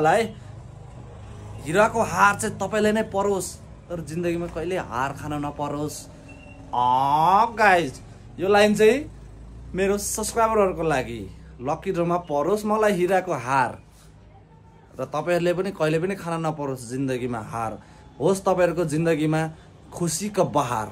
होला है। हिराको हार चाहिँ तपाईँलाई नै परोस्, तर जिन्दगीमा कहिले हार खान नपरोस्। गाइज यो लाइन चाहिँ मेरो सब्सक्राइबरहरूको लागि, लकी ड्रमा परोस् मलाई हिराको हार, र तपाईँहरूले पनि कहिले पनि खान नपरोस् जिन्दगीमा हार। होस् तपाईँहरूको जिन्दगीमा खुसीको बहार।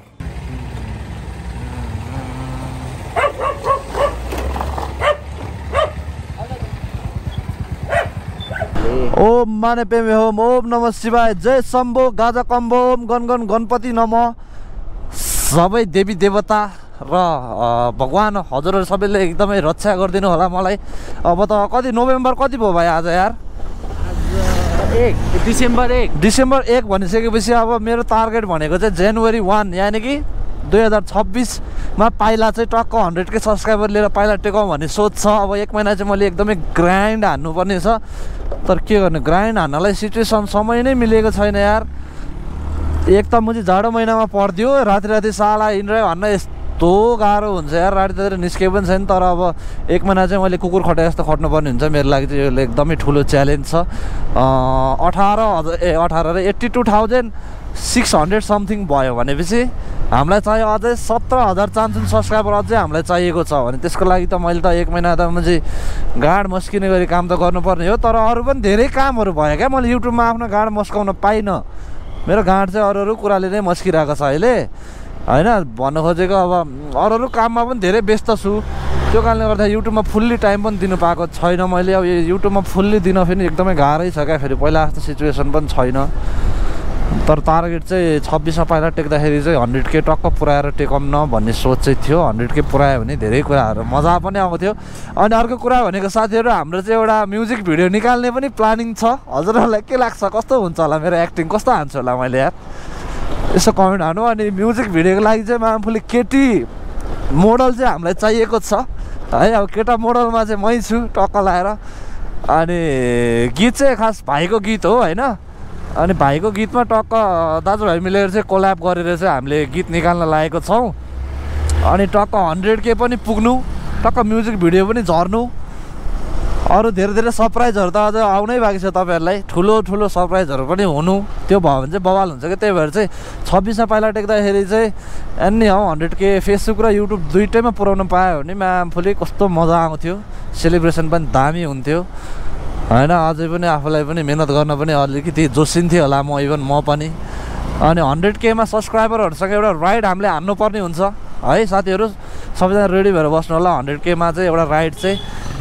ओम माने पेमे होम, ओम नमः शिवाय, जय शम्भो गाजा कम्बो, ओम गण गण गणपति नमः। सबै देवी देवता र भगवान् हजुरहरू सबैले एकदमै रक्षा गरिदिनु होला मलाई। अब त कति नोभेम्बर कति भयो भाइ आज यार? डिसेम्बर 1 भनिसकेपछि अब मेरो टार्गेट भनेको चाहिँ जनवरी 1 यानि कि 2026 मा पाइला चाहिँ टक्क 100K सब्सक्राइबर लिएर पाइला टेकौँ भन्ने सोच छ। अब 1 महिना चाहिँ मैले एकदमै ग्राइन्ड हान्नुपर्ने छ, तर के गर्ने, ग्राइन्ड हान्नलाई सिचुएसन समय नै मिलेको छैन यार। एक त म चाहिँ जाडो महिनामा पढ्दियो, राति साला हिँडेर भन्न यस्तो गाह्रो हुन्छ यार, रातितिर निस्के पनि छैन। तर अब 1 महिना चाहिँ मैले कुकुर खटाए जस्तो खट्नुपर्ने हुन्छ, मेरो लागि चाहिँ यो एकदमै ठुलो च्यालेन्ज छ। 82,600 समथिङ भयो भनेपछि हामीलाई चाहियो अझै 17,000 चान्सुन सब्सक्राइबर अझै हामीलाई चाहिएको छ भने त्यसको लागि त मैले त 1 महिना त मैले गाड मस्किने गरी काम त गर्नुपर्ने हो। तर अरू पनि धेरै कामहरू भयो क्या, मैले युट्युबमा आफ्नो गाड मस्काउन पाइनँ। मेरो गाड चाहिँ अरू कुराले नै मस्किरहेको छ अहिले होइन। भन्नु खोजेको अब अरू काममा पनि धेरै व्यस्त छु, त्यो कारणले गर्दा युट्युबमा फुल्ली टाइम पनि दिनु पाएको छैन मैले। अब युट्युबमा फुल्ली दिन फेरि एकदमै गाह्रै छ क्या, फेरि पहिला जस्तो सिचुएसन पनि छैन। तर टार्गेट चाहिँ 26 मा पाइला टेक्दाखेरि चाहिँ 100K टक्क पुऱ्याएर टेकौँ न भन्ने सोच चाहिँ थियो। 100K पुऱ्यायो भने धेरै कुराहरू मजा पनि आउँथ्यो। अनि अर्को कुरा भनेको साथीहरू, हाम्रो चाहिँ एउटा म्युजिक भिडियो निकाल्ने पनि प्लानिङ छ। हजुरहरूलाई के लाग्छ, कस्तो हुन्छ होला मेरो एक्टिङ, कस्तो हान्छु होला मैले यार, यसो कमेन्ट हान्नु। अनि म्युजिक भिडियोको लागि चाहिँ मामफुली केटी मोडल चाहिँ हामीलाई चाहिएको छ है। अब केटा मोडलमा चाहिँ मै छु टक्क लाएर। अनि गीत चाहिँ खास भाइको गीत हो होइन। अनि भाइको गीतमा टक्क दाजुभाइ मिलेर चाहिँ कोल्याब गरेर चाहिँ हामीले गीत निकाल्न लागेको छौँ। अनि टक्क 100K पनि पुग्नु, टक्क म्युजिक भिडियो पनि झर्नु, अरू धेरै सरप्राइजहरू त अझ आउनै बाँकी छ तपाईँहरूलाई। ठुलो सरप्राइजहरू पनि हुनु, त्यो भयो भने चाहिँ बवाल हुन्छ क्या। त्यही भएर चाहिँ 26 मा पाइला टेक्दाखेरि चाहिँ एनी हौ 100K फेसबुक र युट्युब दुइटैमा पुऱ्याउनु पायो भने मामफुली कस्तो मजा आउँथ्यो, सेलिब्रेसन पनि दामी हुन्थ्यो होइन। अझै पनि आफूलाई पनि मेहनत गर्न पनि अलिकति जोसिन्थ्यो होला म पनि। अनि 100K मा सब्सक्राइबरहरूसँग एउटा राइड हामीले हान्नुपर्ने हुन्छ है साथीहरू। सबैजना रेडी भएर बस्नु होला। 100K मा चाहिँ एउटा राइड चाहिँ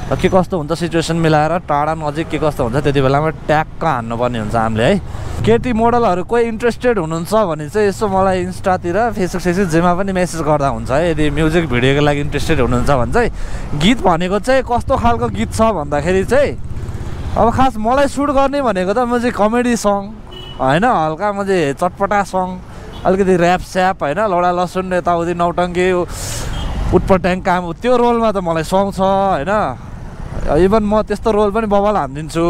के कस्तो हुन्छ सिचुएसन मिलाएर टाढा नजिक के कस्तो हुन्छ त्यति बेलामा ट्याक्क हान्नुपर्ने हुन्छ हामीले है। केटी मोडलहरू कोही इन्ट्रेस्टेड हुनुहुन्छ भने चाहिँ यसो मलाई इन्स्टातिर फेसबुक जेमा पनि मेसेज गर्दा हुन्छ है। यदि म्युजिक भिडियोको लागि इन्ट्रेस्टेड हुनुहुन्छ भने चाहिँ गीत भनेको चाहिँ कस्तो खालको गीत छ भन्दाखेरि चाहिँ अब खास मलाई सुट गर्ने भनेको त म चाहिँ कमेडी सङ होइन, हल्का म चाहिँ चटपटा सङ, अलिकति ऱ्याप स्याप होइन, लौडा लसुन यताउति नौटङ्की उटपट्याङ काम, त्यो रोलमा त मलाई सङ छ होइन। इभन म त्यस्तो रोल पनि बवाल हानिदिन्छु,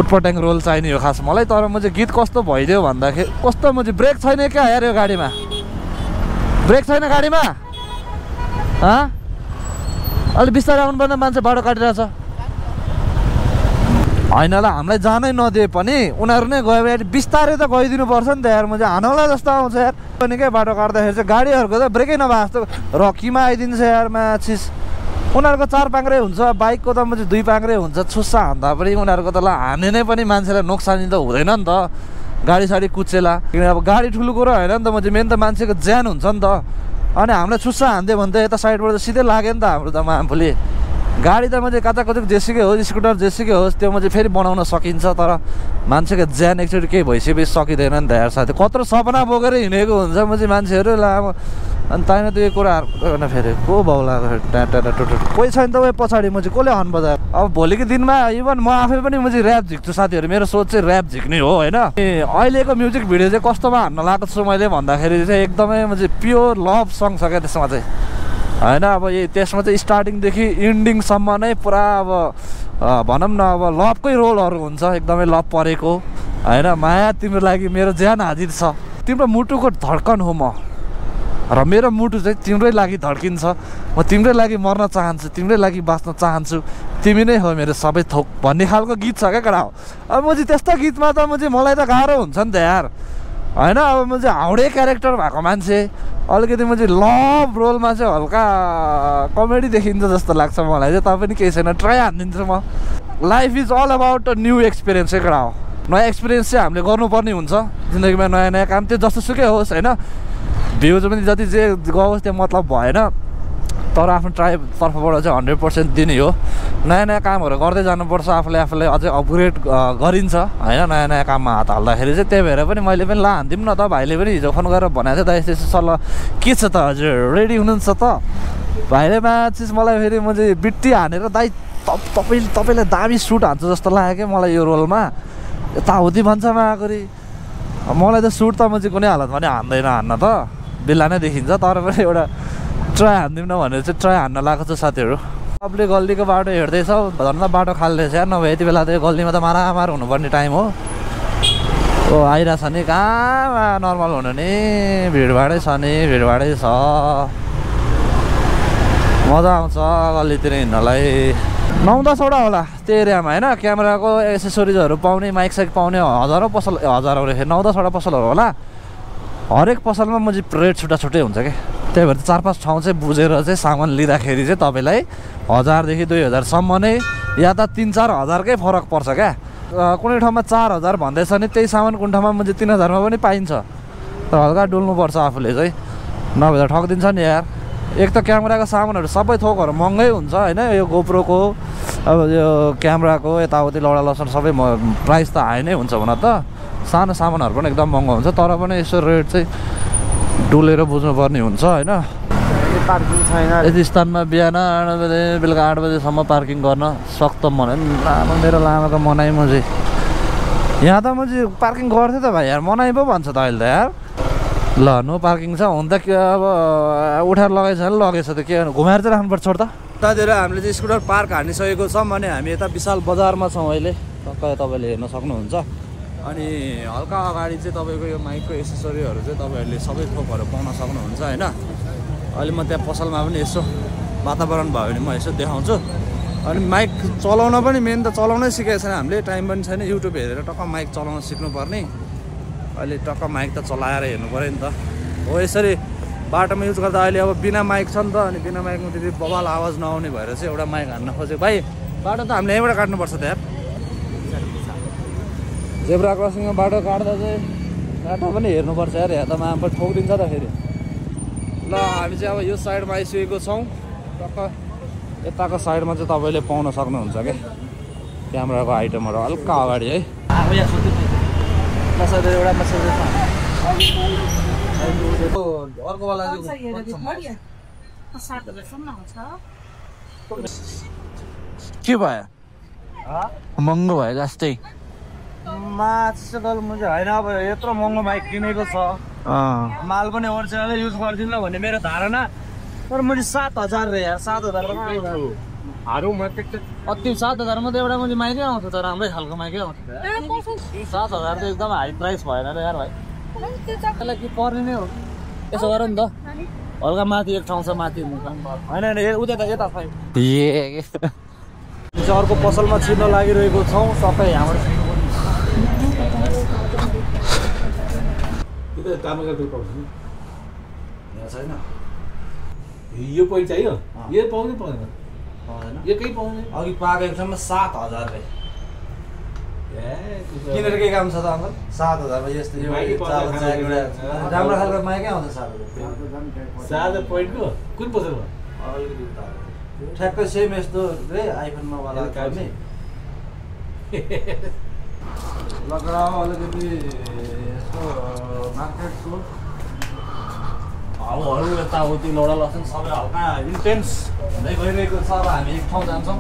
उटपट्याङ रोल चाहिने हो खास मलाई। तर म चाहिँ गीत कस्तो भइदियो भन्दाखेरि कस्तो म चाहिँ ब्रेक छैन क्या यार यो गाडीमा, ब्रेक छैन गाडीमा अलिक बिस्तारै आउनुपर्ने, मान्छे बाटो काटिरहेछ होइन ल। हामीलाई जानै नदिए पनि उनीहरू नै गयो भने बिस्तारै त गइदिनु पर्छ नि त यार। म चाहिँ हानौला जस्तो आउँछ यार पनि क्या, बाटो काट्दाखेरि चाहिँ गाडीहरूको त ब्रेकै नभए जस्तो रकीमा आइदिन्छ यार माछिस। उनीहरूको 4 पाङ्ग्रे हुन्छ, बाइकको त म चाहिँ 2 पाङ्ग्रे हुन्छ। छुस्सा हान्दा पनि उनीहरूको त ल हाने नै पनि मान्छेलाई नोक्सानी त हुँदैन नि त, गाडी साडी कुचेला। किन अब गाडी ठुलो कुरो होइन नि त, म चाहिँ मेन त मान्छेको ज्यान हुन्छ नि त। अनि हामीलाई छुस्सा हान्दियो भने त यता साइडबाट त सिधै लाग्यो नि त हाम्रो त मामफुली। गाडी त म चाहिँ काचाकुचुक जेसुकै होस्, स्कुटर जेसुकै होस्, त्यो म चाहिँ फेरि बनाउन सकिन्छ। तर मान्छेको ज्यान एकचोटि केही भइसकेपछि सकिँदैन नि त यार साथी। कत्रो सपना बोकेर हिँडेको हुन्छ म चाहिँ मान्छेहरू लामो। अनि ताइन त्यो कुराहरू फेरि को बाउला कोही छैन त उयो पछाडि, म चाहिँ कसले हर्न बजायो। अब भोलिको दिनमा इभन म आफै पनि म चाहिँ ऱ्याप झिक्छु साथीहरू, मेरो सोच चाहिँ ऱ्याप झिक्ने हो होइन। अहिलेको म्युजिक भिडियो चाहिँ कस्तोमा हान्न लागेको छु मैले भन्दाखेरि चाहिँ एकदमै म चाहिँ प्योर लभ सङ छ क्या त्यसमा चाहिँ होइन। अब त्यसमा चाहिँ स्टार्टिङदेखि इन्डिङसम्म नै पुरा अब भनौँ न अब लभकै रोलहरू हुन्छ, एकदमै लभ परेको होइन। माया तिम्रो लागि मेरो ज्यान हाजिर छ, तिम्रो मुटुको धड्कन हो म, र मेरो मुटु चाहिँ तिम्रै लागि धड्किन्छ। म तिम्रै लागि मर्न चाहन्छु, तिम्रै लागि बाँच्न चाहन्छु, तिमी नै हो मेरो सबै थोक भन्ने खालको गीत छ क्या केटा हो। अब म चाहिँ त्यस्तो गीतमा त म चाहिँ मलाई त गाह्रो हुन्छ नि त यार होइन। अब म चाहिँ हाउडे क्यारेक्टर भएको मान्छे, अलिकति म चाहिँ लभ रोलमा चाहिँ हल्का कमेडी देखिन्छ जस्तो लाग्छ मलाई चाहिँ। तपाईँ पनि केही छैन, ट्राई हानिदिन्छु म। Life is all about a new experience केटा हो। नयाँ एक्सपिरियन्स चाहिँ हामीले गर्नुपर्ने हुन्छ जिन्दगीमा, नयाँ नयाँ काम, त्यो जस्तोसुकै होस् होइन। भ्युज पनि जति जे गओस् त्यो मतलब भएन। तर आफ्नो ट्राइब तर्फबाट चाहिँ 100% दिने हो। नयाँ नयाँ कामहरू गर्दै जानुपर्छ, आफूले अझै अपग्रेड गरिन्छ होइन नयाँ नयाँ काममा हात हाल्दाखेरि चाहिँ। त्यही भएर पनि मैले पनि ला हान्दिउँ न त, भाइले पनि हिजो फोन गरेर भनेको थियो दाइ यस्तो सल्लाह के छ त हजुर रेडी हुनुहुन्छ त? भाइले चिज मलाई फेरि म चाहिँ बिट्टी हानेर दाइ तपाईँले दामी सुट हान्छ जस्तो लाग्यो क्या मलाई यो रोलमा, यताउति भन्छ मागरी। मलाई त सुट त म चाहिँ कुनै हालतमा नि हान्दैन, हान्न त बेला नै देखिन्छ, तर पनि एउटा ट्राई हान्दिउँ न भनेर चाहिँ ट्राई हान्न लगाएको छ साथीहरू। सबले गल्लीको बाटो हेर्दैछौ, झन् बाटो खाल्दैछ यार, नभए यति बेला त गल्लीमा त मारामार हुनुपर्ने टाइम हो। ओ आइरहेछ नि, कहाँ नर्मल हुनु नि, भिडभाडै छ नि, भिडभाडै छ, मजा आउँछ गल्लीतिर हिँड्नलाई। 9-10वटा होला त्यो एरियामा होइन, क्यामेराको एसेसरिजहरू पाउने, माइक साइक पाउने हजारौँ पसल, हजारौँ रे 9-10वटा पसलहरू होला। हरेक पसलमा म चाहिँ रेट छुट्टै हुन्छ क्या। त्यही भएर 4-5 ठाउँ चाहिँ बुझेर चाहिँ सामान लिँदाखेरि चाहिँ तपाईँलाई 1000 देखि 2000सम्म नै या त 3-4 हजारकै फरक पर्छ क्या। कुनै ठाउँमा 4000 भन्दैछ नि, त्यही सामान कुन ठाउँमा म चाहिँ 3000मा पनि पाइन्छ। तर हल्का डुल्नुपर्छ आफूले चाहिँ, नभए त ठगिदिन्छ नि यार। एक त क्यामेराको सामानहरू सबै थोकहरू महँगै हुन्छ होइन, यो गोप्रोको अब यो क्यामेराको यताउति लौडा लसन सबै प्राइस त हाई नै हुन्छ भन त। सानो सामानहरू पनि एकदम महँगो हुन्छ, तर पनि यसो रेट चाहिँ डुलेर बुझ्नुपर्ने हुन्छ होइन। पार्किङ छैन यति स्थानमा बिहान 8 बजे बेलुका 8 बजेसम्म पार्किङ गर्न सक्त मन मेरो लामाको मनाइ। म चाहिँ यहाँ त म चाहिँ पार्किङ गर्थेँ त भाइ यार, मनाइ पो भन्छ त अहिले त यार। ल नो पार्किङ छ, हुन त के अब उठाएर लगाएछ भने लगेछ त, के घुमाएर चाहिँ राख्नुपर्छ छोड त। यतातिर हामीले चाहिँ स्कुटर पार्क हानिसकेको छौँ भने हामी यता विशाल बजारमा छौँ अहिले, टक्क तपाईँले हेर्न सक्नुहुन्छ। अनि हल्का अगाडि चाहिँ तपाईँको यो माइकको एसेसरीहरू चाहिँ तपाईँहरूले सबै थोकहरू पाउन सक्नुहुन्छ होइन। अहिले म त्यहाँ पसलमा पनि यसो वातावरण भयो भने म यसो देखाउँछु। अनि माइक चलाउन पनि मेन त चलाउनै सिकेको छैन हामीले, टाइम पनि छैन, युट्युब हेरेर टक्क माइक चलाउन सिक्नुपर्ने। अहिले टक्क माइक त चलाएर हेर्नु पऱ्यो नि त। हो यसरी बाटोमा युज गर्दा अहिले अब बिना माइक छ नि त, अनि बिना माइकमा त्यति बवाल आवाज नआउने भएर चाहिँ एउटा माइक हान्न खोजेको। भाइ बाटो त हामीले यहीँबाट काट्नुपर्छ त यार, जेब्रा क्रसिङमा बाटो काट्दा चाहिँ बाटो पनि हेर्नुपर्छ यार, यहाँ त माम पनि ठोकिदिन्छ त फेरि। ल हामी चाहिँ अब यो साइडमा आइसकेको छौँ, टक्क यताको साइडमा चाहिँ तपाईँले पाउन सक्नुहुन्छ क्या क्यामेराको आइटमहरू हल्का अगाडि है। अर्कोवाला के भयो महँगो भयो जस्तै माछा त म चाहिँ होइन, अब यत्रो महँगो माइक किनेको छ, माल पनि ओरिजिनलै युज गर्दिनँ भन्ने मेरो धारणा। तर मैले 7000 रे यार, 7000 अति 7000 मा त एउटा मैले माइकै आउँछ त, राम्रै खालको माइकै आउँछ। 7000 त एकदम हाई प्राइस भएन र यार भाइ, त्यसलाई के पर्ने नै हो। यसो गर नि त हल्का माथि एक ठाउँ छ माथि होइन उता त यता खै अर्को पसलमा छिर्न लागिरहेको छौँ सबै यहाँबाट। छैन यो पैसा चाहियो, यो पाउँदै पाउँदैन, यो केही पाउँदैन। अघि पाएको एक ठाउँमा 7000 रे, किनेर के काम छ त अङ्कल? 7000 मा यस्तो राम्रो खालको माइकै आउँछ 7000 पोइन्टको कुन पसलमा? ठ्याक्कै सेम यस्तो रे आइफोनमा वाला गर्ने लगडा अलिकति यस्तो मार्केटको हाउहरू यताउति लौडा लसन सबै हल्का इन्टेन्स हुँदै गइरहेको छ। अब हामी एक ठाउँ जान्छौँ,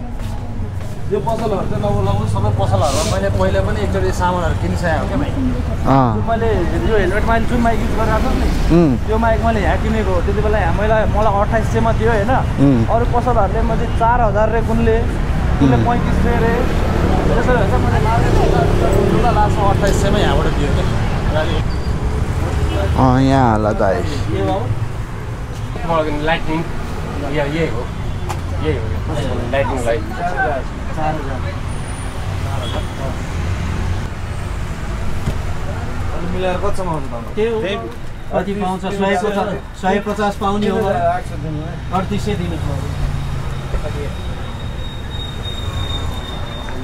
यो पसलहरू चाहिँ लगभग सबै पसलहरूमा मैले पहिले पनि एकचोटि सामानहरू किनिसकेको क्या भाइ। मैले यो हेलमेट मैले जुन माइक युज गरिरहेको छु नि, त्यो माइक मैले यहाँ किनेको हो। त्यति बेला मलाई 2800मा दियो होइन। अरू पसलहरूले मैले 4000 रे, कुनले 3500 रे, त्यसो भएर चाहिँ मैले लास्टमा 2800मा यहाँबाट दियो क्या। यहाँ होला दाइ लाइटिङ यही हो, लाइटिङ लाइट मिलाएर कतिसम्म आउँछ त्यही कति पाउँछ? 150 पाउने हो, 3800 दिनुपर्छ।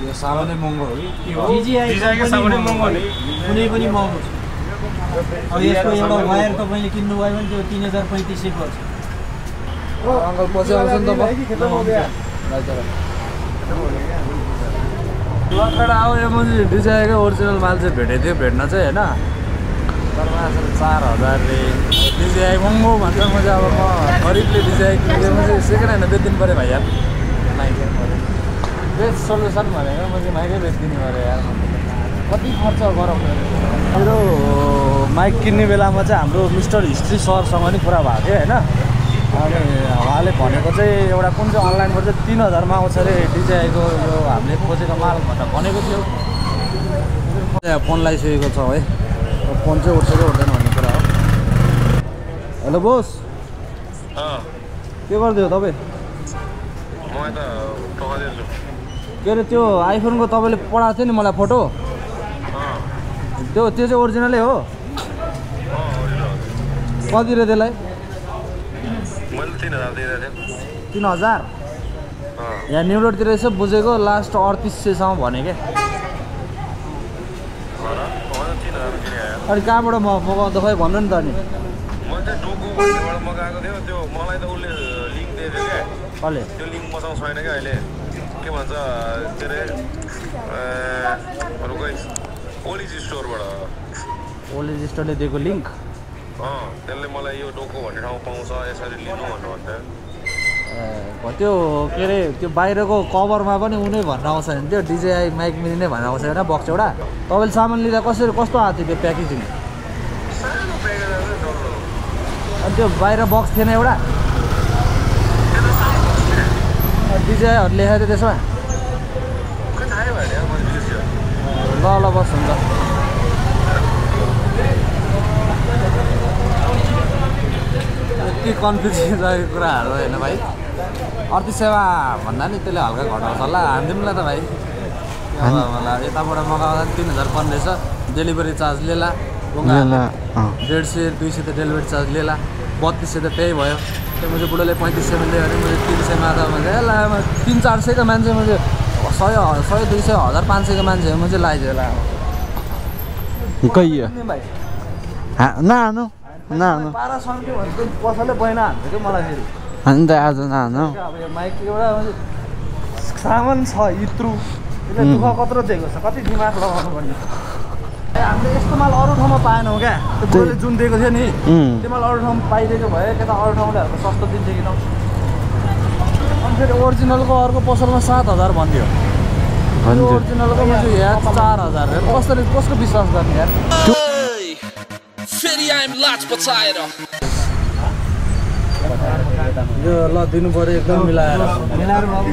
यो सामानै महँगो हो कि डिजाइनको सामानै महँगो नि, कुनै पनि महँगो छ। अब यसको एउटा वायर तपाईँले किन्नु भयो भने त्यो 3035 पर्छ। अङ्कल पछि आउँछ नि त म लखेडा अब यो मैले डिजाइकै ओरिजिनल माल चाहिँ भेटेको थियो भेट्न चाहिँ होइन तर आजकल 4000 रे डिजाइ महँगो भन्छ म चाहिँ अब म गरिबले डिजाइ किनेको म चाहिँ सेकेन्ड ह्यान्ड बेचिदिनु पऱ्यो भाइ यार माइकै पऱ्यो बेस्ट सल्युसन भनेको म चाहिँ माइकै बेचिदिनु पऱ्यो यार कति खर्च गराउनु मेरो माइक किन्ने बेलामा चाहिँ हाम्रो मिस्टर हिस्ट्री सरसँग नि कुरा भएको थियो होइन अनि उहाँले भनेको चाहिँ एउटा कुन चाहिँ अनलाइनबाट चाहिँ 3000मा आउँछ अरे डिजाइको यो हामीले खोजेको माल भनेर भनेको थियो फोन लगाइसकेको छ है फोन चाहिँ उठ्छ कि उठ्दैन भन्ने कुरा हो हेलो बोस के गरिदियो तपाईँ के अरे त्यो आइफोनको तपाईँले पठाएको थियो नि मलाई फोटो त्यो चाहिँ ओरिजिनलै हो कति रे त्यसलाई 3000 यहाँ न्यु रोडतिर यसो बुझेको लास्ट 3800सम्म भने क्या अनि कहाँबाट मगाउँदा खै भन्नु नि त नि कसले त्यो लिङ्क मसँग छैन क्या अहिले के भन्छ के अरे ओलिज स्टोरबाट ओलिज स्टोरले दिएको लिङ्क त्यसले मलाई यो डोको भन्ने ठाउँ पाउँछ यसरी लिनु भन्नुभन्थ्यो त्यो के अरे त्यो बाहिरको कभरमा पनि उनी भन्न आउँछ नि त्यो डिजेआई माइक मिनी नै भन्न आउँछ होइन बक्स एउटा तपाईँले सामान लिँदा कसरी कस्तो आएको थियो त्यो प्याकेजिङ अनि त्यो बाहिर बक्स थिएन एउटा डिजेआईहरू लेखेको थियो त्यसमा ल ल बस हुन्छ यति कन्फ्युजन रहेको कुराहरू होइन भाइ 3800मा भन्दा नि त्यसले हल्का घटाउँछ होला हानिदिउँ ल त भाइ मलाई यताबाट मगाउँदा 3000 रहेछ डेलिभरी चार्ज लिएला 150 200 त डेलिभरी चार्ज लिएला 3200 त त्यही भयो त्यो मैले बुढोले 3500 मा लियो भने मैले 300मा त मैले ला 300-400 को मान्छे मैले 100 200 1500 को मान्छे म चाहिँ लगाइदियो ला कहियो नानो पारा सक्यो भने कसैले पहिना हान्छ कि मलाई फेरि अन्त आज नानो अब यो माइक एउटा सामान छ इत्रु त्यसले दुःख कत्रो दिएको छ कति दिमाग लगाउनु पर्ने हामीले यस्तो माल अरू ठाउँमा पाएनौँ क्या त्यो बुढोले जुन दिएको थियो नि त्यो माल अरू ठाउँमा पाइदिएको भए कि त अरू ठाउँले सस्तो दिन्थ्यो कि न अनि फेरि ओरिजिनलको अर्को पसलमा 7000 भन्थ्यो ओरिजिनलको मान्छे यहाँ 4000 कसको विश्वास गर्ने यार यो ल दिनु पऱ्यो एकदम मिलाएर बाबु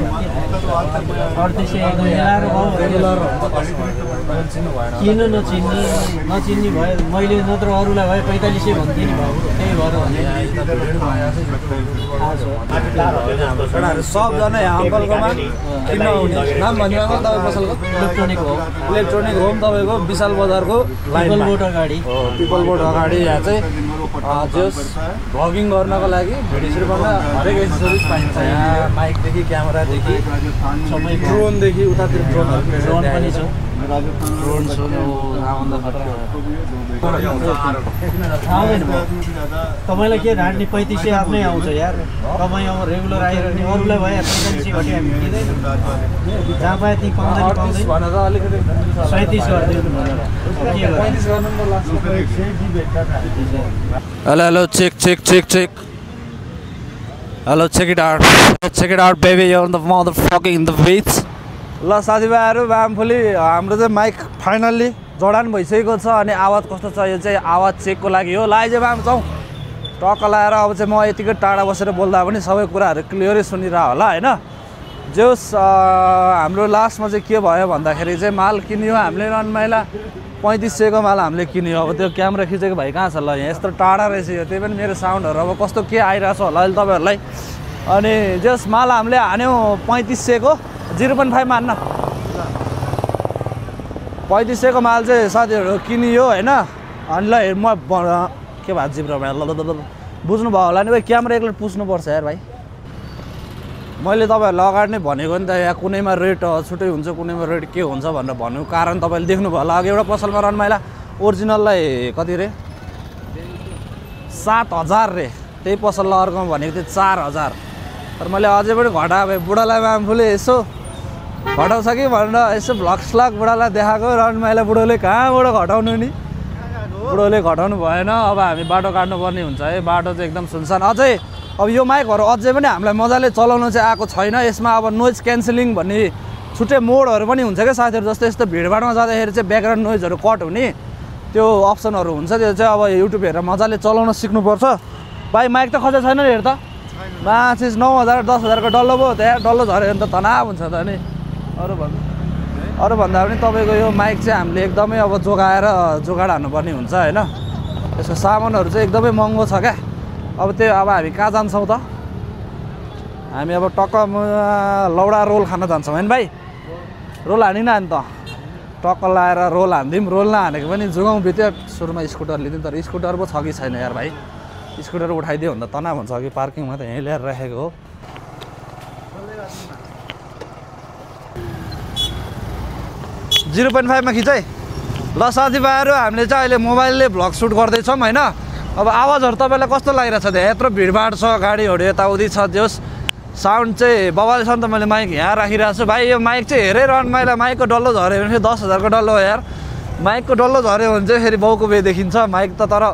3800 मिलाएर बाबु किन नचिन्ने भयो मैले नत्र अरूलाई भयो 4500 भन्थेँ नि बाबु त्यही भएर सबजना यहाँ अङ्कलकोमा किन्न आउने नाम भन्यो अङ्कल तपाईँ पसलको इलेक्ट्रोनिक होम तपाईँको विशाल बजारको पिपल बोट अगाडि पिपल बोट अगाडि यहाँ चाहिँ जस भ्लगिङ गर्नको लागि भिडियो सुरु गर्न हरेक एसेसरिज पाइन्छ यहाँ माइकदेखि क्यामेरादेखि सबै ड्रोनदेखि उतातिर ड्रोन पनि छ ड्रोन छ तपाईँलाई के ढाँट्ने 3500 आफ्नै आउँछ यार तपाईँ अब रेगुलर आइरहने अरूलाई भयो 4500 घटी हामी दिँदैन जहाँ पाए त्यहीँ पाउँदैन भनेर अलिकति 37 गरिदिनु भनेर hello check hello check it out baby you're the motherfucking in the beach ल साथीभाइहरू बामफुली हाम्रो चाहिँ माइक फाइनल्ली जडान भइसकेको छ अनि आवाज कस्तो छ यो चाहिँ आवाज चेकको लागि हो लाइज बाम जाउँ टक्क लाएर अब चाहिँ म यतिकै टाढा बसेर बोल्दा पनि सबै कुराहरू क्लियरै सुनिरह होला होइन जोस् हाम्रो लास्टमा चाहिँ के भयो भन्दाखेरि चाहिँ माल किन्यो हामीले रनमाइला 3500 को माल हामीले किन्यो अब त्यो क्यामेरा खिचेको भाइ कहाँ छ ल यहाँ यस्तो टाढा रहेछ यो त्यही पनि मेरो साउन्डहरू अब कस्तो के आइरहेछ होला अहिले तपाईँहरूलाई अनि जस माल हामीले हान्यौँ 3500 को 0.5 मान्न 3500 को माल चाहिँ साथीहरू किनियो होइन अनि ल म के भएको जिब्रो बुझ्नुभयो होला नि भाइ क्यामेरा एकले पुस्नुपर्छ यार भाइ मैले तपाईँहरूलाई अगाडि नै भनेको नि त यहाँ कुनैमा रेट छुट्टै हुन्छ कुनैमा रेट के हुन्छ भनेर भन्नुको कारण तपाईँले देख्नुभयो होला अघि एउटा पसलमा रनमाइला ओरिजिनललाई कति रे 7000 रे त्यही पसललाई अर्कोमा भनेको थिएँ 4000 तर मैले अझै पनि घटाएँ बुढालाई आफूले यसो घटाउँछ कि भनेर यसो भ्लग बुढालाई देखाएको रणमाइला बुढोले कहाँबाट घटाउनु नि बुढोले घटाउनु भएन अब हामी बाटो काट्नुपर्ने हुन्छ है बाटो चाहिँ एकदम सुनसान अझै अब यो माइकहरू अझै पनि हामीलाई मजाले चलाउन चाहिँ आएको छैन यसमा अब नोइज क्यान्सलिङ भन्ने छुट्टै मोडहरू पनि हुन्छ क्या साथीहरू जस्तो यस्तो भिडभाडमा जाँदाखेरि चाहिँ ब्याकग्राउन्ड नोइजहरू कट हुने त्यो अप्सनहरू हुन्छ त्यो चाहिँ अब युट्युब हेरेर मजाले चलाउन सिक्नुपर्छ भाइ माइक त खर्च छैन नि हेर त माचिस 9000 10,000 को डल्लो भयो त्यहाँ डल्लो झऱ्यो भने त तनाव हुन्छ त नि अरू भन्दा पनि तपाईँको यो माइक चाहिँ हामीले एकदमै अब जोगाड हान्नुपर्ने हुन्छ होइन यसको सामानहरू चाहिँ एकदमै महँगो छ क्या अब हामी कहाँ जान्छौँ त हामी अब टक्क लौडा रोल खान जान्छौँ होइन भाइ रोल हानिन नि त टक्क लाएर रोल हानिदिउँ रोल नहानेको पनि जुगाउँ बित्यो सुरुमा स्कुटर लिँदैन तर स्कुटर पो छ कि छैन यार भाइ स्कुटर उठाइदियो भने त तनाव हुन्छ कि पार्किङमा त यहीँ ल्याएर राखेको हो 0.5 मा खिच है ल साथीभाइहरू हामीले चाहिँ अहिले मोबाइलले भ्लग सुट गर्दैछौँ होइन अब आवाजहरू तपाईँलाई कस्तो लागिरहेछ त्यहाँ यत्रो भिडभाड छ गाडीहरू यताउति छ जोस् साउन्ड चाहिँ बबालेसम्म त मैले माइक यहाँ राखिरहेको छु भाइ यो माइक चाहिँ हेरेर रनमाइला माइकको डल्लो झऱ्यो भने 10,000 को डल्लो हो यार माइकको डल्लो झऱ्यो भने चाहिँ फेरि बाउको बे देखिन्छ माइक त तर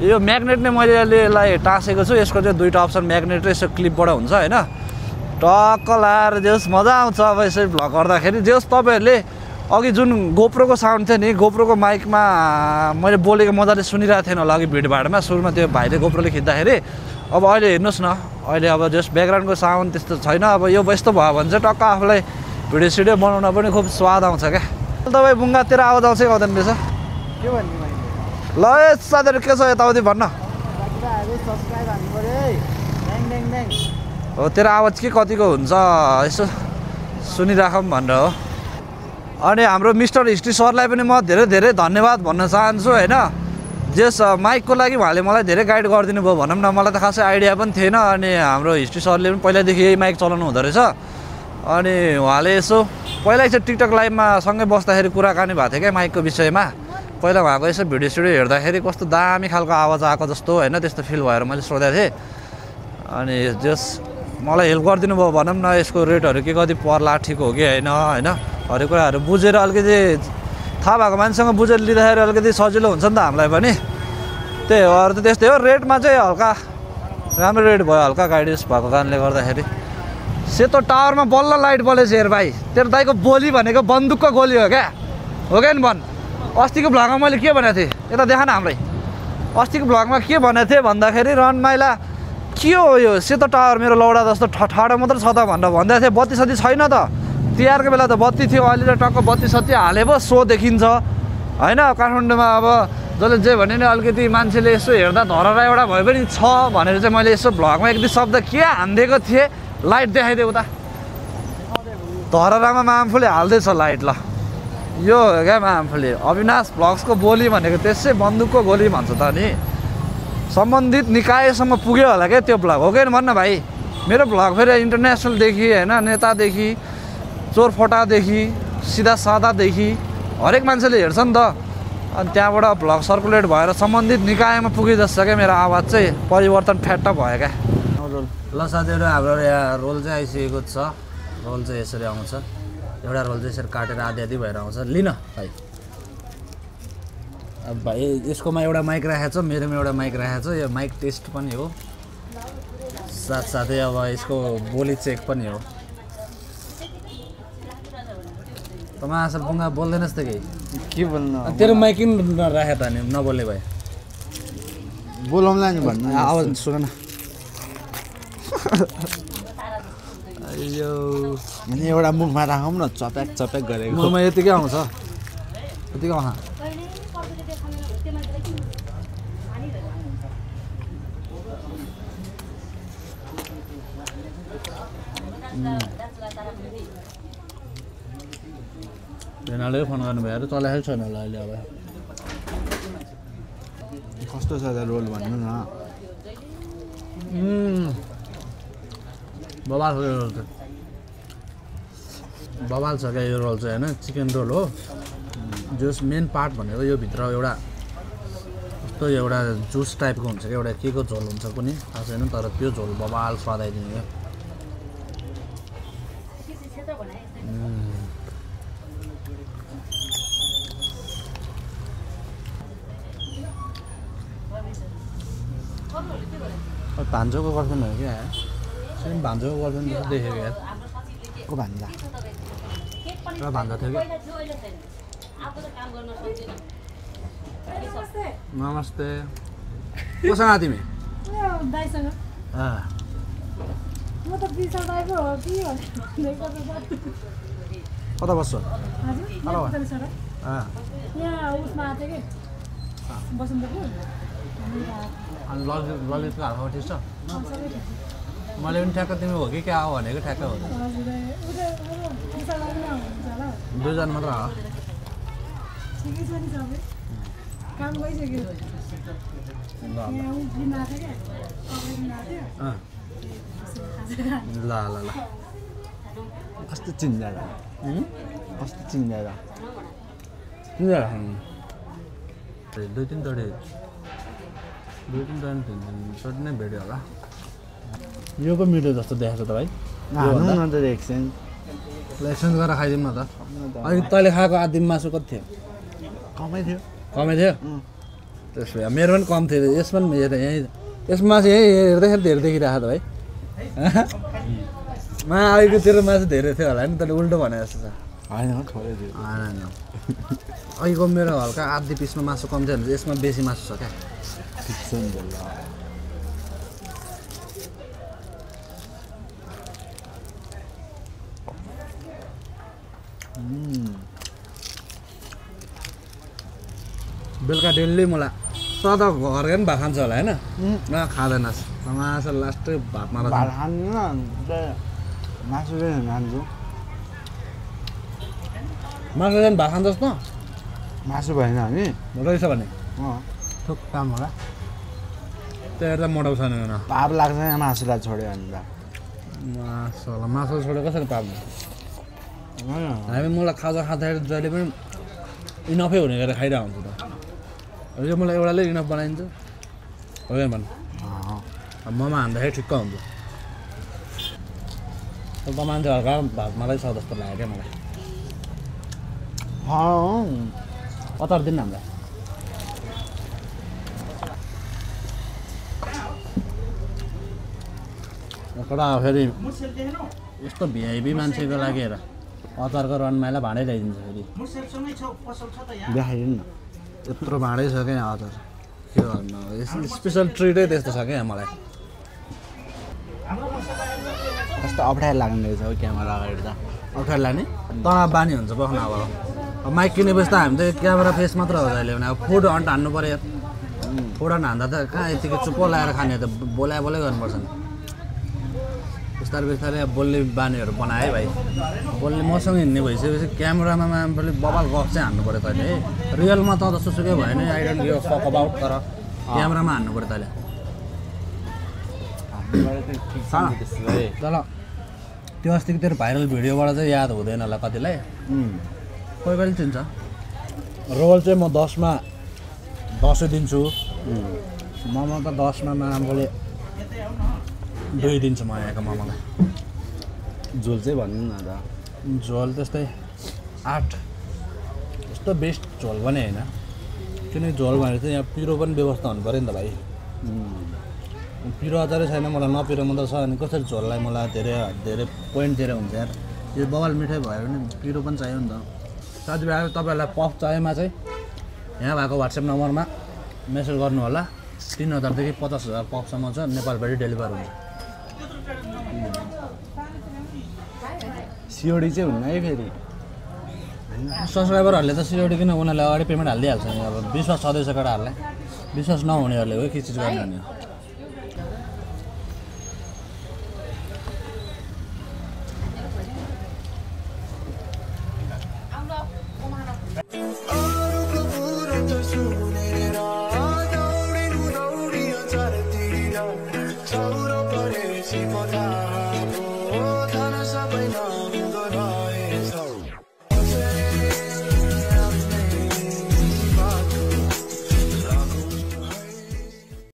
यो म्याग्नेट नै मैले यसलाई टाँसेको छु यसको चाहिँ दुईवटा अप्सन म्याग्नेट र यसो क्लिपबाट हुन्छ होइन टक्क लाएर जोस् मजा आउँछ अब यसरी भ्लग गर्दाखेरि जोस् तपाईँहरूले अघि जुन गोप्रोको साउन्ड थियो नि गोप्रोको माइकमा मैले बोलेको मजाले सुनिरहेको थिएन होला अघि भिडभाडमा सुरुमा त्यो भाइले गोप्रोले खिच्दाखेरि अब अहिले हेर्नुहोस् न अहिले अब जस्ट ब्याकग्राउन्डको साउन्ड त्यस्तो छैन अब यो यस्तो भयो भने चाहिँ टक्क आफूलाई भिडियो सिडियो बनाउन पनि खुब स्वाद आउँछ क्या तपाईँ बुङ्गातिर आवाज आउँछ कि आउँदैन रहेछ के भन्ने मैले ल ए साथीहरू के छ यताउति भन्न सब्सक्राइब हान्नु पर्यो है ड्याङ ड्याङ ड्याङ हो तेरो आवाज के कतिको हुन्छ यसो सुनिराखौँ भनेर हो अनि हाम्रो मिस्टर हिस्ट्री सरलाई पनि म धेरै धेरै धन्यवाद भन्न चाहन्छु होइन जस माइकको लागि उहाँले मलाई धेरै गाइड गरिदिनु भयो भनौँ न मलाई त खासै आइडिया पनि थिएन अनि हाम्रो हिस्ट्री सरले पनि पहिल्यैदेखि यही माइक चलाउनु हुँदो रहेछ अनि उहाँले यसो पहिला चाहिँ टिकटक लाइभमा सँगै बस्दाखेरि कुराकानी भएको थियो क्या माइकको विषयमा पहिला उहाँको यसो भिडियो सिडियो हेर्दाखेरि कस्तो दामी खालको आवाज आएको जस्तो होइन त्यस्तो फिल भएर मैले सोधेको थिएँ अनि जस मलाई हेल्प गरिदिनु भयो भनौँ न यसको रेटहरू के कति पर्ला ठिक हो कि होइन होइन हरेक कुराहरू बुझेर अलिकति थाहा भएको मान्छेसँग बुझेर लिँदाखेरि अलिकति सजिलो हुन्छ नि त हामीलाई पनि त्यही हो अरू त त्यस्तै हो रेटमा चाहिँ हल्का राम्रो रेट भयो हल्का गाइडेन्स भएको कारणले गर्दाखेरि सेतो टावरमा बल्ल लाइट बलेछ हेर भाइ तेरो दाइको बोली भनेको बन्दुकको गोली हो क्या नि भन् अस्तिको भ्लगमा मैले के भनेको थिएँ यता देखा न हामीलाई अस्तिको भ्लगमा के भनेको थिएँ भन्दाखेरि रनमाइला के हो यो सेतो टावर मेरो लौडा जस्तो ठाडो मात्र छ त भनेर भन्दै थिएँ बत्ती सत्ती छैन त तिहारको बेला त बत्ती थियो अहिले त टक्क बत्ती सत्ती हाले पो सो देखिन्छ होइन काठमाडौँमा अब जसले जे भने नि अलिकति मान्छेले यसो हेर्दा धरहरा एउटा भए पनि छ भनेर चाहिँ मैले यसो भ्लगमा एक दुई शब्द के हानिदिएको थिएँ लाइट देखाइदियो उता धरहरामा मामफुले हाल्दैछ लाइट ल यो हो क्या मामफुले अविनाश भ्लग्सको बोली भनेको त्यसै बन्दुकको गोली भन्छ त नि सम्बन्धित निकायसम्म पुग्यो होला क्या त्यो भ्लग हो कि भन्न भाइ मेरो भ्लग फेरि इन्टरनेसनलदेखि होइन नेतादेखि चोरफटादेखि सिधा सादादेखि हरेक मान्छेले हेर्छ नि त अनि त्यहाँबाट भ्लग सर्कुलेट भएर सम्बन्धित निकायमा पुगे जस्तो क्या मेरो आवाज चाहिँ परिवर्तन फ्याट्ट भयो क्या ल साथीहरू हाम्रो यहाँ रोल चाहिँ आइसकेको छ रोल चाहिँ यसरी आउँछ एउटा रोल चाहिँ यसरी काटेर आधी आधी भएर आउँछ लिन भाइ अब भाइ यसकोमा एउटा माइक राखेको छ मेरोमा एउटा माइक राखेको छ यो माइक टेस्ट पनि हो साथसाथै अब यसको बोली चेक पनि हो तपाईँ असल बुङ्गा बोल्दैनस् त के बोल्नु तेरो माइक किन राखे त नि नबोल्ने भए बोलाउँला नि भन्नु आवाज सुन न यो अनि एउटा मुखमा राखौँ न चप्याक चप्याक गरेको मुखमा यतिकै आउँछ यतिकै आउँछ भेनाले फोन गर्नुभयो अरे चलाएको छैन होला अहिले अब कस्तो छ त रोल भन्नु न बबाल हो यो रोल चाहिँ बबाल छ क्या यो रोल चाहिँ होइन चिकन रोल हो जस मेन पार्ट भनेको यो भित्र एउटा यस्तो एउटा जुस टाइपको हुन्छ कि एउटा के को झोल हुन्छ कुनै थाहा छैन तर त्यो झोल बबाल स्वाद आइदिने क्या भान्जोको गर्लफ्रेन्ड हो क्या सेम भान्जोको गर्लफ्रेन्ड जस्तो देखेको यार को भान्जा र भान्जा थियो क्या नमस्ते कोसँग आयो तिमी दाइसँग म त बिचमा आएको हो कि कता बस्छौ हजुर यहाँ उसमा आएको थियो कि बसन्तपुर अनि ललितको हालमा ठिक छ मैले पनि ठ्याक्क तिमी हो कि क्या हो भनेको ठ्याक्क हो दुईजना मात्र हो ठिकै छ नि सबै काम गइसक्यो ल ल ल कस्तो चिन्जाएर कस्तो चिन्जाएर दुई तिनचोटि नै भेट्यो होला यो पो मिठो जस्तो देखाएको छ त भाइ न त एकछिन एक्सचेन्ज गरेर खाइदिउँ न त अनि तैँले खाएको आदिम मासु कति थियो कमै थियो कमै थियो त्यसो भए मेरो पनि कम थियो यसमा पनि यहीँ यसमा मासु यहीँ हेर्दाखेरि धेरै देखिरहेको त भाइ मा अहिलेको तेरो मासु धेरै थियो होला नि तैँले उल्टो भने जस्तो छ होइन थोरै थियो होइन अहिलेको मेरो हल्का आधी पिसमा मासु कम थियो भने यसमा बेसी मासु छ क्या ठिक छ नि ल बेलुका डेली मलाई सदा घरकै पनि भात खान्छ होला होइन न खाँदैनस् मासु लास्टै भातमा भात खानु न मासु चाहिँ खान्छु मासु चाहिँ भात खान्छस् न मासु भएन नि रहेछ भने अँ थुक काम होला त्यो हेर्दा मोटाउँछ नि पाप लाग्छ यहाँ मासुलाई छोड्यो भने त मासु होला मासु छोडेर कसरी पाप्नु हामी मलाई खाजा खाँदाखेरि जहिले पनि इनफै हुने गरेर खाइरहेको हुन्छ त यो मलाई एउटाले इनफ बनाइदिन्छ हो क्या भन् ममा हान्दाखेरि ठिक्क हुन्छ त मान्छे हल्का भात मलाई छ जस्तो लाग्यो क्या मलाई अतार दिन हामीलाई एउटा फेरि यस्तो भिआइपी मान्छेको लागि हेर अचारको रनमाइला भाँडै ल्याइदिन्छ फेरि देखाइदिनु न यत्रो भाँडै छ क्या यहाँ अचार के गर्नु स्पेसल ट्रिटै त्यस्तो छ क्या मलाई कस्तो अप्ठ्यारो लाग्ने रहेछ हौ क्यामेरा अगाडि त अप्ठ्यारो लाग्ने तनाव बानी हुन्छ बस्न अब माइक किनेपछि त हामी त क्यामेरा फेस मात्र हो अहिले भने अब फुड अन्ट हान्नु पऱ्यो फुड अन्ट हान्दा त कहाँ यतिकै चुप्पो लगाएर खाने त बोलाइ गर्नुपर्छ नि बिस्तारै बिस्तारै अब बोल्ने बानीहरू बनायो है भाइ बोल्ने मसँग हिँड्ने भइसकेपछि क्यामेरामा पनि बबाल गफ चाहिँ हान्नु पऱ्यो तैँले है रियलमा त जस्तो सुकै भएन I don't give a fuck about तर क्यामेरामा हान्नु पऱ्यो तैँले तर त्यो अस्तिको तेरो भाइरल भिडियोबाट चाहिँ याद हुँदैन होला कतिलाई कोही कहिले चिन्छ रोल चाहिँ म 10मा 10 दिन्छु मोमो त 10मा नराम्रोले 2 दिन्छु म यहाँको मोमोलाई झोल चाहिँ भन्नु न त झोल त्यस्तै 8 यस्तो बेस्ट झोल पनि होइन किनकि झोल भनेर चाहिँ यहाँ पिरो पनि व्यवस्था हुनु पऱ्यो नि त भाइ पिरो अचारै छैन मलाई नपिरो मात्रै छ अनि कसरी झोललाई मलाई धेरै पोइन्ट दिएर हुन्छ यार यो बवाल मिठाई भयो भने पिरो पनि चाहियो नि त साथीभाइ तपाईँहरूलाई पफ चाहिएमा चाहिँ यहाँ भएको व्हाट्सएप नम्बरमा मेसेज गर्नु होला 3000 देखि 50,000 पफसम्म छ नेपालभरि डेलिभर हुन्छ सिओडी चाहिँ हुन्न है फेरि सब्सक्राइबरहरूले त सिओडी किन उनीहरूले अगाडि पेमेन्ट हालिदिइहाल्छ नि अब विश्वास छँदैछ केटाहरूलाई विश्वास नहुनेहरूले हो के चिज गर्ने हो